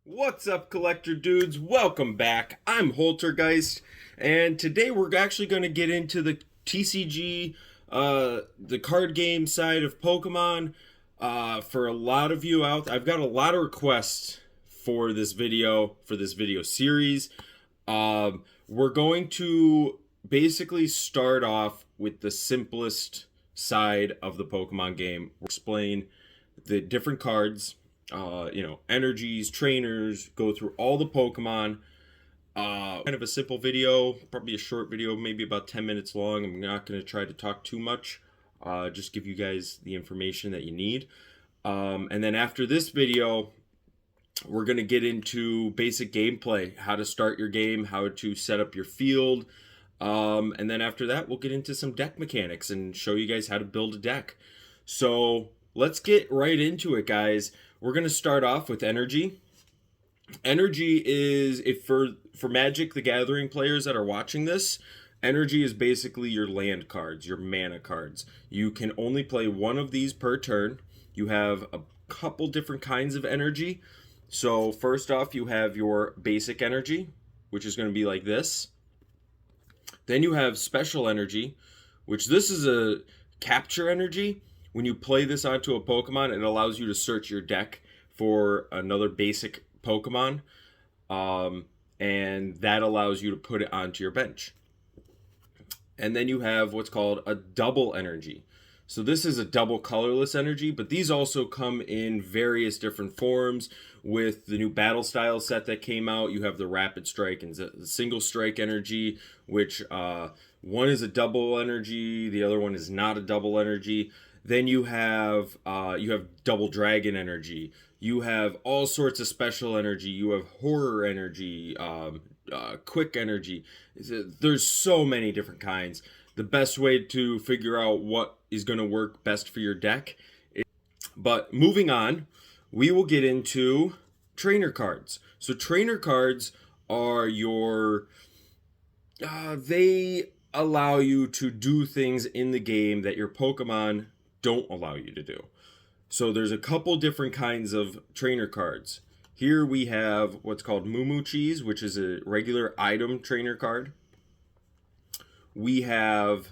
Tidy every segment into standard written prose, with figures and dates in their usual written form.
What's up, collector dudes? Welcome back. I'm Holtergeist, and today we're actually going to get into the TCG, the card game side of Pokemon. For a lot of you out, I've got a lot of requests for this video series. We're going to basically start off with the simplest side of the Pokemon game. We'll explain the different cards, energies, trainers, go through all the Pokemon. Kind of a simple video, probably a short video, maybe about 10 minutes long. I'm not going to try to talk too much, just give you guys the information that you need. And then after this video, we're going to get into basic gameplay, how to start your game, how to set up your field. And then after that, we'll get into some deck mechanics and show you guys how to build a deck. So let's get right into it, guys. We're going to start off with energy. Energy is, if for Magic the Gathering players that are watching this, energy is basically your land cards, your mana cards. You can only play one of these per turn. You have a couple different kinds of energy. So first off, you have your basic energy, which is going to be like this. Then you have special energy, which this is a capture energy. When you play this onto a Pokemon, it allows you to search your deck for another basic Pokemon, and that allows you to put it onto your bench. And then you have what's called a double energy. So this is a double colorless energy, but these also come in various different forms. With the new battle style set that came out, you have the rapid strike and the single strike energy, which one is a double energy, the other one is not a double energy. Then you have double dragon energy. You have all sorts of special energy. You have horror energy, quick energy. There's so many different kinds. The best way to figure out what is going to work best for your deck. But moving on, we will get into trainer cards. So trainer cards are they allow you to do things in the game that your Pokemon don't allow you to do. So there's a couple different kinds of trainer cards. Here we have what's called Moo Cheese, which is a regular item trainer card. We have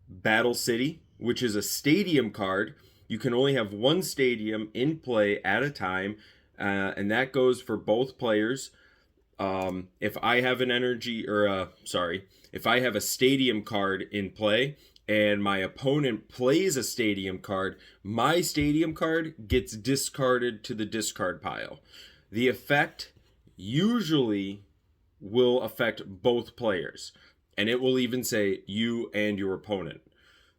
Battle City, which is a stadium card. You can only have one stadium in play at a time, and that goes for both players. If I have if I have a stadium card in play, and my opponent plays a stadium card, my stadium card gets discarded to the discard pile. The effect usually will affect both players, and it will even say you and your opponent.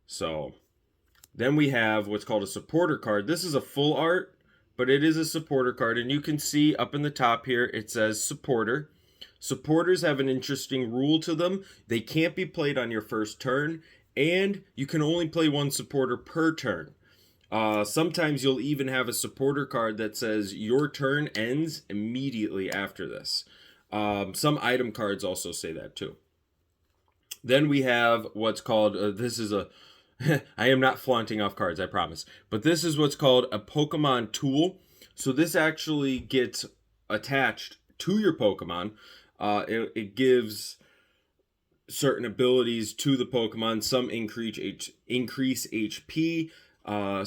So then we have what's called a supporter card. This is a full art, but it is a supporter card, and you can see up in the top here it says supporter. Supporters have an interesting rule to them. They can't be played on your first turn, and you can only play one supporter per turn. Sometimes you'll even have a supporter card that says your turn ends immediately after this. Some item cards also say that too. Then we have what's called, I am not flaunting off cards, I promise. But this is what's called a Pokemon tool. So this actually gets attached to your Pokemon. It gives certain abilities to the Pokemon. Some increase HP,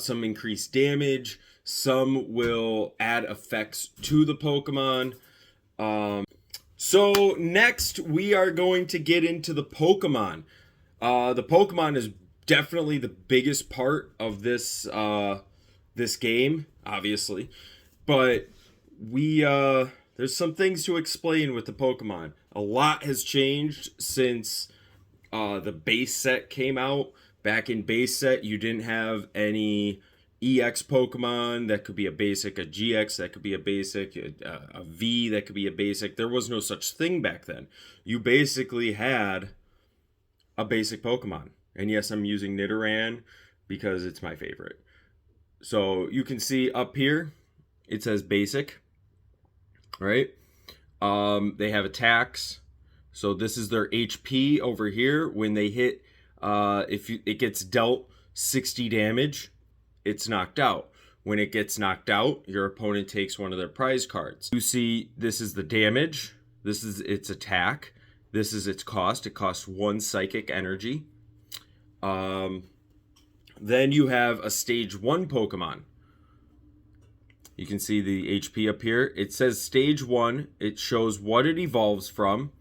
some increase damage, some will add effects to the Pokemon. So next we are going to get into the Pokemon. The Pokemon is definitely the biggest part of this game, obviously, but there's some things to explain with the Pokemon. A lot has changed since the base set came out. Back in base set, you didn't have any EX Pokemon that could be a basic, a GX that could be a basic, a V that could be a basic. There was no such thing back then. You basically had a basic Pokemon. And yes, I'm using Nidoran because it's my favorite. So you can see up here, it says basic, right? They have attacks. So this is their HP over here. When they hit, it gets dealt 60 damage, it's knocked out. When it gets knocked out, your opponent takes one of their prize cards. You see, this is the damage. This is its attack. This is its cost. It costs 1 psychic energy. Then you have a stage 1 Pokemon. You can see the HP up here. It says stage 1. It shows what it evolves from.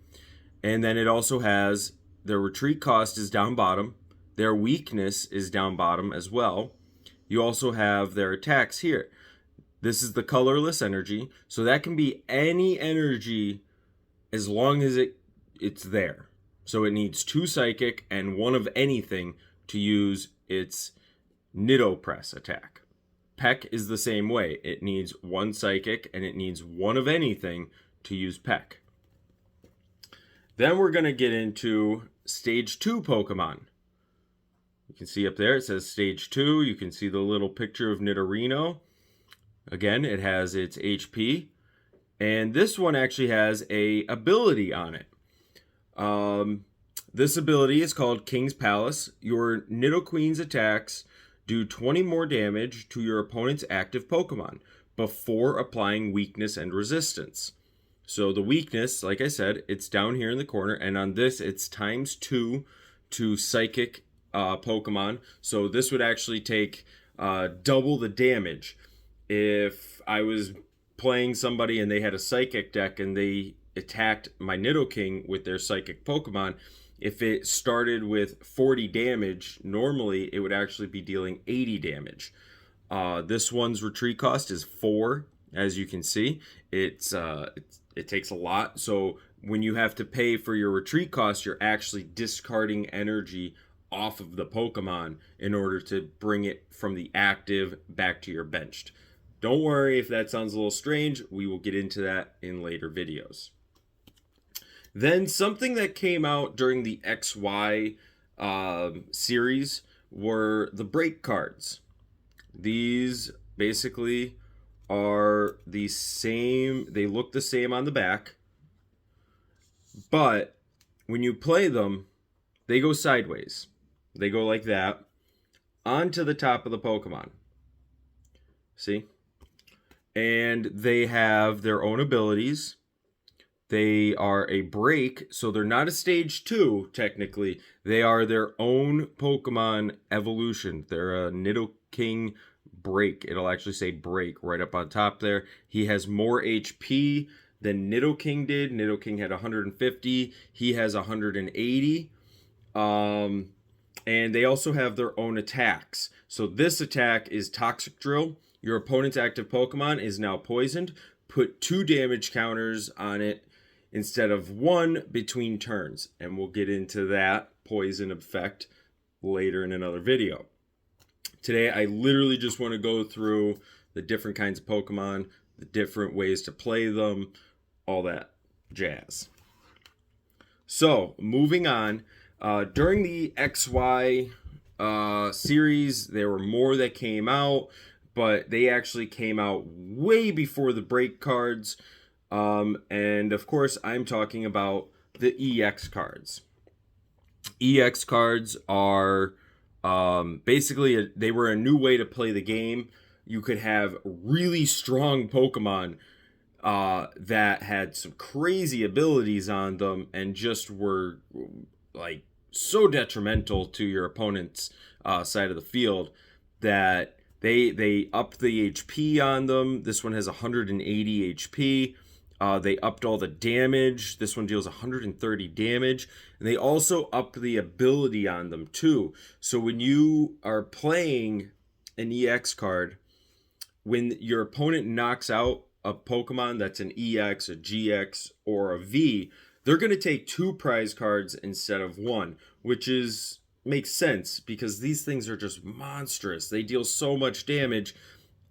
And then it also has their retreat cost is down bottom. Their weakness is down bottom as well. You also have their attacks here. This is the colorless energy. So that can be any energy as long as it's there. So it needs 2 psychic and 1 of anything to use its Nidopress attack. Peck is the same way. It needs 1 psychic and it needs 1 of anything to use Peck. Then we're going to get into stage 2 Pokemon. You can see up there it says stage 2. You can see the little picture of Nidorino. Again, it has its HP. And this one actually has a ability on it. This ability is called King's Palace. Your Nidoqueen's attacks do 20 more damage to your opponent's active Pokemon before applying weakness and resistance. So the weakness, like I said, it's down here in the corner, and on this it's times 2 to psychic Pokemon. So this would actually take double the damage. If I was playing somebody and they had a psychic deck and they attacked my Nidoking with their psychic Pokemon, if it started with 40 damage, normally it would actually be dealing 80 damage. This one's retreat cost is 4, as you can see. It takes a lot. So when you have to pay for your retreat cost, you're actually discarding energy off of the Pokemon in order to bring it from the active back to your benched. Don't worry if that sounds a little strange. We will get into that in later videos. Then something that came out during the XY series were the break cards. These basically are the same. They look the same on the back. But when you play them, they go sideways. They go like that onto the top of the Pokemon. See? And they have their own abilities. They are a break, so they're not a stage 2, technically. They are their own Pokemon evolution. They're a Nidoking break. It'll actually say break right up on top there. He has more HP than Nidoking did. Nidoking had 150. He has 180. And they also have their own attacks. So this attack is Toxic Drill. Your opponent's active Pokemon is now poisoned. Put 2 damage counters on it instead of 1 between turns. And we'll get into that poison effect later in another video. Today, I literally just want to go through the different kinds of Pokemon, the different ways to play them, all that jazz. So, moving on. During the XY series, there were more that came out, but they actually came out way before the break cards. And of course, I'm talking about the EX cards. EX cards are basically, they were a new way to play the game. You could have really strong Pokemon that had some crazy abilities on them and just were like so detrimental to your opponent's side of the field that they upped the HP on them. This one has 180 HP. They upped all the damage. This one deals 130 damage. And they also upped the ability on them too. So when you are playing an EX card, when your opponent knocks out a Pokemon that's an EX, a GX, or a V, they're going to take 2 prize cards instead of 1, which makes sense because these things are just monstrous. They deal so much damage.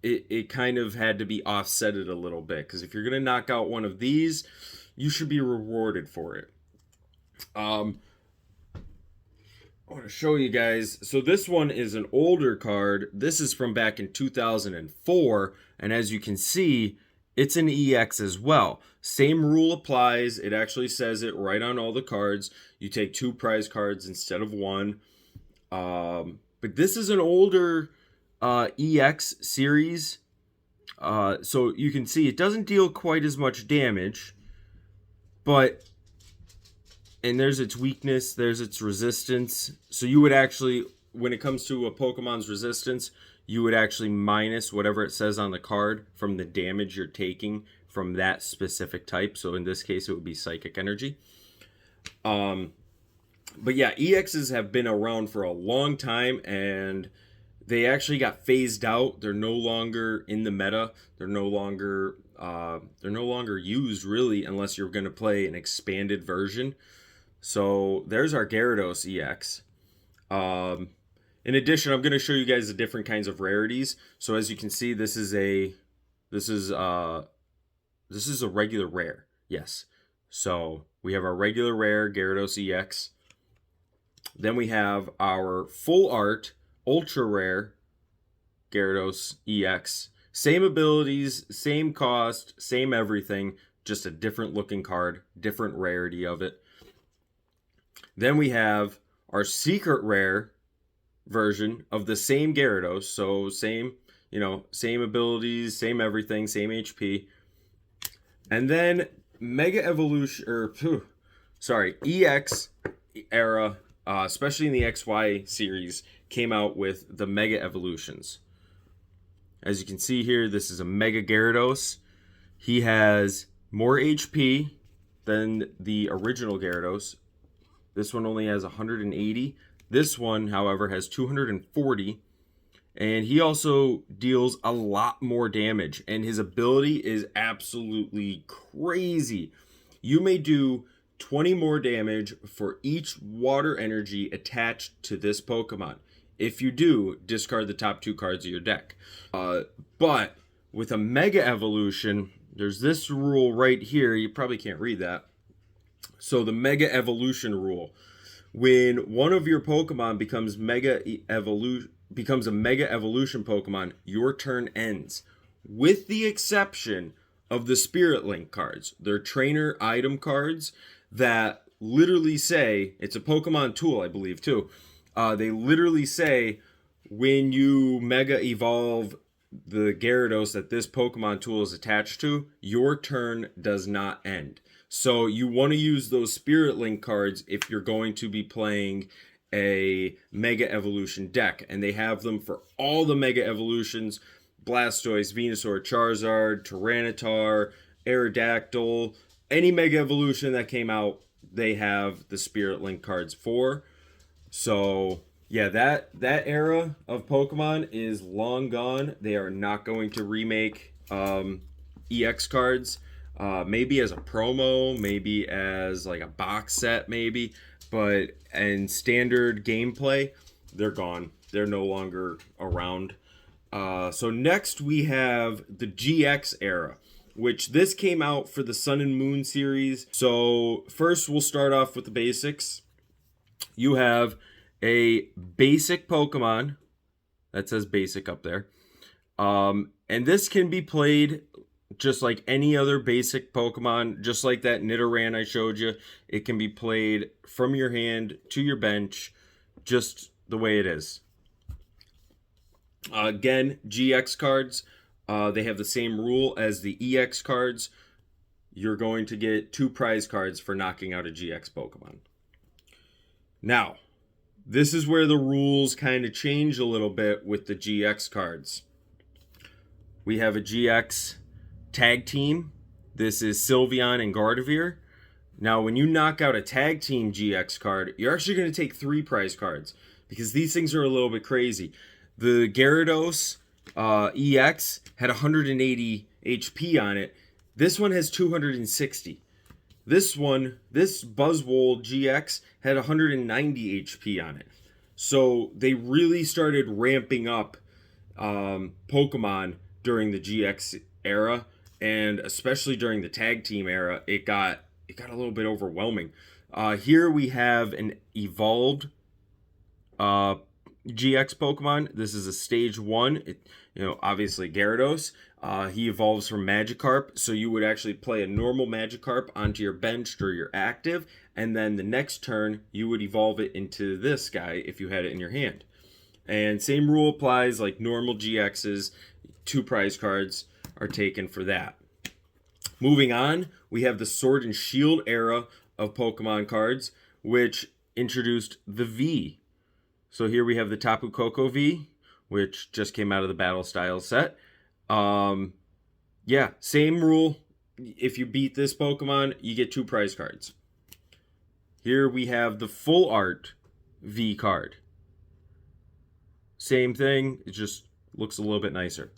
It kind of had to be offsetted a little bit because if you're going to knock out one of these, you should be rewarded for it. I want to show you guys. So this one is an older card. This is from back in 2004, and as you can see, it's an EX as well. Same rule applies. It actually says it right on all the cards. You take 2 prize cards instead of 1. But this is an older EX series. So you can see it doesn't deal quite as much damage, but, and there's its weakness, there's its resistance. So you would actually, when it comes to a Pokemon's resistance, you would actually minus whatever it says on the card from the damage you're taking from that specific type. So in this case, it would be Psychic Energy. But yeah, EXs have been around for a long time, and they actually got phased out. They're no longer in the meta. They're no longer used really, unless you're going to play an expanded version. So there's our Gyarados EX. In addition, I'm going to show you guys the different kinds of rarities. So as you can see, this is a regular rare. Yes. So we have our regular rare Gyarados EX. Then we have our full art ultra rare Gyarados EX. Same abilities, same cost, same everything, just a different looking card, different rarity of it. Then we have our secret rare version of the same Gyarados, so same abilities, same everything, same HP. And then Mega Evolution, EX era, especially in the XY series, came out with the Mega Evolutions. As you can see here, this is a Mega Gyarados. He has more HP than the original Gyarados. This one only has 180. This one, however, has 240. And he also deals a lot more damage. And his ability is absolutely crazy. You may do 20 more damage for each water energy attached to this Pokemon. If you do, discard the top 2 cards of your deck. But with a Mega Evolution, there's this rule right here. You probably can't read that. So the Mega Evolution rule. When one of your Pokemon becomes a Mega Evolution Pokemon, your turn ends. With the exception of the Spirit Link cards. They're trainer item cards that literally say, it's a Pokemon tool, I believe, too. They literally say, when you Mega Evolve the Gyarados that this Pokemon tool is attached to, your turn does not end. So you want to use those Spirit Link cards if you're going to be playing a Mega Evolution deck. And they have them for all the Mega Evolutions: Blastoise, Venusaur, Charizard, Tyranitar, Aerodactyl. Any Mega Evolution that came out, they have the Spirit Link cards for. So yeah, that era of Pokemon is long gone. They are not going to remake EX cards. Maybe as a promo, maybe as like a box set, maybe. But in standard gameplay, they're gone. They're no longer around. So next we have the GX era, which this came out for the Sun and Moon series. So first we'll start off with the basics. You have a basic Pokemon that says basic up there. And this can be played just like any other basic Pokemon, just like that Nidoran I showed you. It can be played from your hand to your bench, just the way it is. Again, GX cards, they have the same rule as the EX cards. You're going to get 2 prize cards for knocking out a GX Pokemon. Now, this is where the rules kind of change a little bit with the GX cards. We have a GX tag team. This is Sylveon and Gardevoir. Now, when you knock out a tag team GX card, you're actually going to take 3 prize cards, because these things are a little bit crazy. The Gyarados EX had 180 HP on it. This one has 260. This Buzzwole GX had 190 HP on it. So they really started ramping up Pokemon during the GX era, and especially during the tag team era, it got a little bit overwhelming. Here we have an evolved GX Pokemon. This is a stage 1. Obviously Gyarados. He evolves from Magikarp, so you would actually play a normal Magikarp onto your bench or your active, and then the next turn you would evolve it into this guy if you had it in your hand. And same rule applies like normal GXs. 2 prize cards are taken for that. Moving on, we have the Sword and Shield era of Pokemon cards, which introduced the V. So here we have the Tapu Koko V, which just came out of the Battle Style set. Yeah, same rule. If you beat this Pokemon, you get 2 prize cards. Here we have the Full Art V card. Same thing, it just looks a little bit nicer.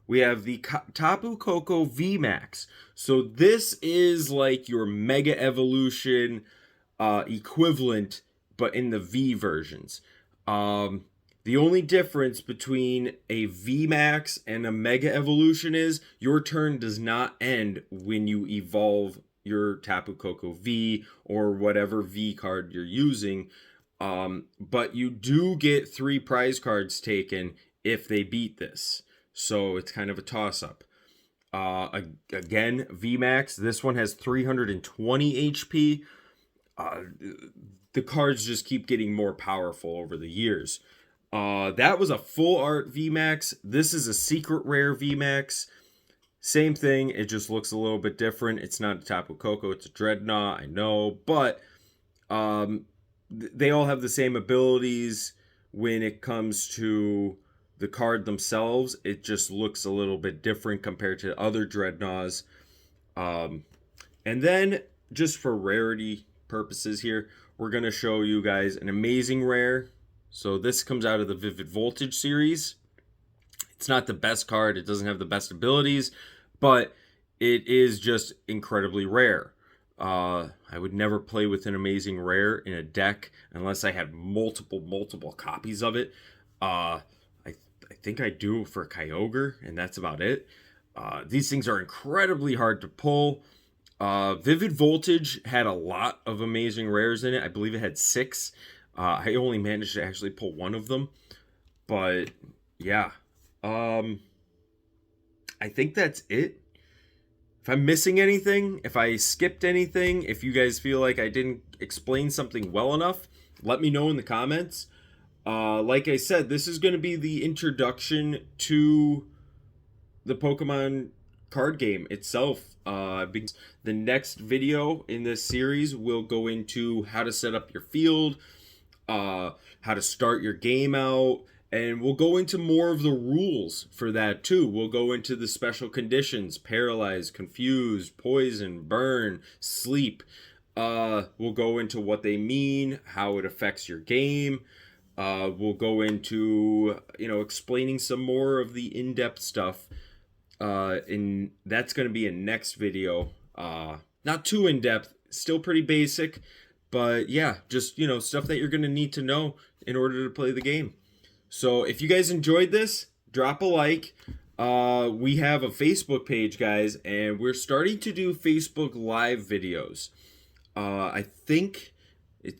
We have the Tapu Koko VMAX. So this is like your Mega Evolution equivalent, but in the V versions. The only difference between a VMAX and a Mega Evolution is your turn does not end when you evolve your Tapu Koko V or whatever V card you're using. But you do get 3 prize cards taken if they beat this. So it's kind of a toss-up. Again, VMAX. This one has 320 HP. The cards just keep getting more powerful over the years. That was a full art VMAX. This is a secret rare VMAX. Same thing. It just looks a little bit different. It's not a Tapu Koko. It's a Dreadnought. I know. But they all have the same abilities when it comes to the card themselves. It just looks a little bit different compared to other Dreadnoughts. And then, just for rarity purposes here, we're going to show you guys an amazing rare. So this comes out of the Vivid Voltage series. It's not the best card. It doesn't have the best abilities, but it is just incredibly rare. I would never play with an amazing rare in a deck unless I had multiple copies of it. I think I do for Kyogre, and that's about it. These things are incredibly hard to pull. Vivid Voltage had a lot of amazing rares in it. I believe it had 6. I only managed to actually pull 1 of them. But, yeah. I think that's it. If I'm missing anything, if I skipped anything, if you guys feel like I didn't explain something well enough, let me know in the comments. Like I said, this is going to be the introduction to the Pokemon card game itself. The next video in this series will go into how to set up your field, how to start your game out, and we'll go into more of the rules for that too. We'll go into the special conditions: paralyze, confuse, poison, burn, sleep. We'll go into what they mean, how it affects your game. We'll go into, explaining some more of the in-depth stuff. And that's going to be a next video. Not too in-depth, still pretty basic, but yeah, just, stuff that you're going to need to know in order to play the game. So if you guys enjoyed this, drop a like. We have a Facebook page, guys, and we're starting to do Facebook Live videos. I think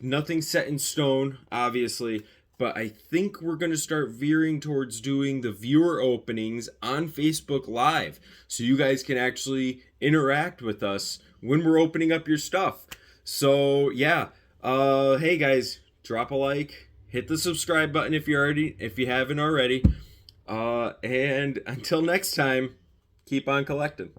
nothing's set in stone, obviously, but I think we're going to start veering towards doing the viewer openings on Facebook Live, so you guys can actually interact with us when we're opening up your stuff. So yeah, hey guys, drop a like, hit the subscribe button if you haven't already, and until next time, keep on collecting.